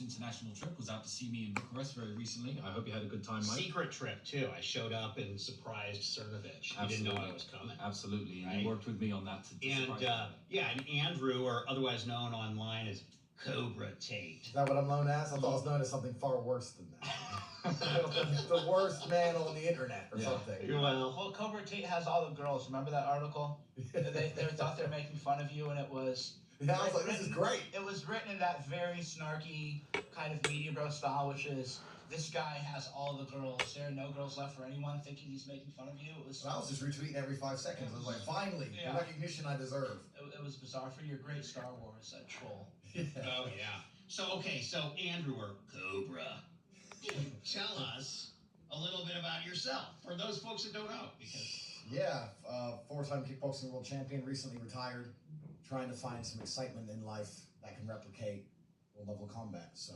international trip. Was out to see me in Bucharest very recently. I hope you had a good time, Mike. Secret trip too. I showed up and surprised Cernovich. He didn't know I was coming. Absolutely, and right? you worked with me on that. Yeah, and Andrew, or otherwise known online as Cobra Tate. Is that what I'm known as? I thought I was known as something far worse than that. The worst man on the internet or something. Well, Cobra Tate has all the girls. Remember that article? They thought they were making fun of you, and it was. Yeah, I was like, this is great. It was written in that very snarky kind of media bro style, which is, this guy has all the girls. There are no girls left for anyone, thinking he's making fun of you. It was. And I was just retweeting every 5 seconds. I was like, finally, the recognition I deserve. It was bizarre for your great Star Wars troll. Yeah. Oh yeah. So Andrew, or Cobra, tell us a little bit about yourself for those folks that don't know. Yeah, 4-time kickboxing world champion, recently retired, trying to find some excitement in life that can replicate world level combat. So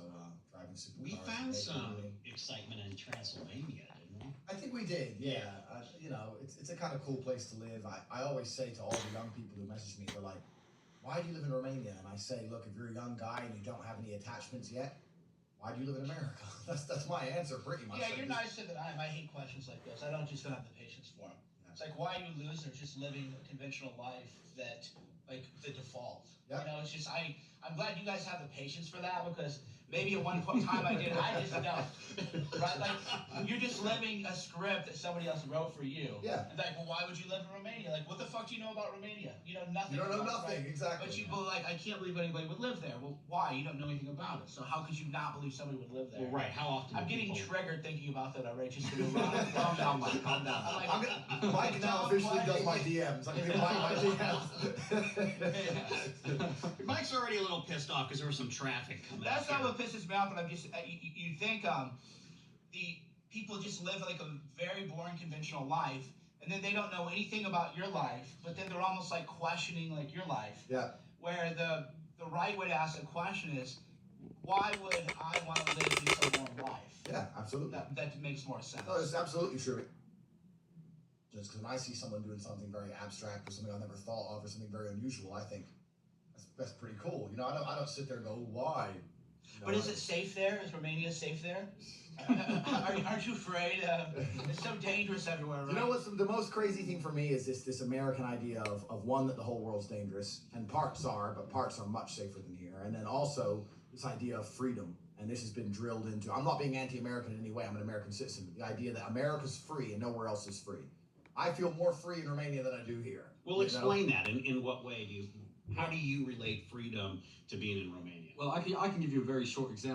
driving supercars. We found some excitement in Transylvania, didn't we? I think we did. Yeah. You know, it's a kind of cool place to live. I always say to all the young people who message me, they're like, why do you live in Romania? And I say, look, if you're a young guy and you don't have any attachments yet, why do you live in America? That's my answer, pretty much. Yeah, you're nicer than I am. I hate questions like this. I don't have the patience for them. Yeah. It's like, why you losers just living a conventional life that, like, the default. Yeah. You know, it's just, I'm glad you guys have the patience for that, because maybe at one point in time I did, I just don't. Right? Like, you're just living a script that somebody else wrote for you. Yeah. And like, well, why would you live in Romania? Like, what the fuck do you know about Romania? You know nothing. You don't know about nothing, right? exactly. But like, I can't believe anybody would live there. Well, why? You don't know anything about it. So how could you not believe somebody would live there? Well, right. How often? I'm getting triggered thinking about that already. Just calm down, Mike. Calm down. Mike now officially does my DMs. I'm gonna be my DMs. Mike's already a little pissed off because there was some traffic coming. That's not what pisses me off, but I'm just you think the people just live like a very boring conventional life, and then they don't know anything about your life, but then they're almost like questioning like your life. Yeah. Where the right way to ask the question is, why would I want to live this boring life? Yeah, absolutely. That makes more sense. No, it's absolutely true. Just because when I see someone doing something very abstract or something I've never thought of or something very unusual, I think that's pretty cool. You know, I don't sit there and go, why? You know, but is it safe there? Is Romania safe there? Aren't you afraid? It's so dangerous everywhere, right? You know what's the most crazy thing for me is this American idea of one, that the whole world's dangerous, and parts are, but parts are much safer than here. And then also this idea of freedom, and this has been drilled into. I'm not being anti-American in any way. I'm an American citizen. The idea that America's free and nowhere else is free. I feel more free in Romania than I do here. Well, explain that. In what way do you? How do you relate freedom to being in Romania? Well, I can give you a very short example.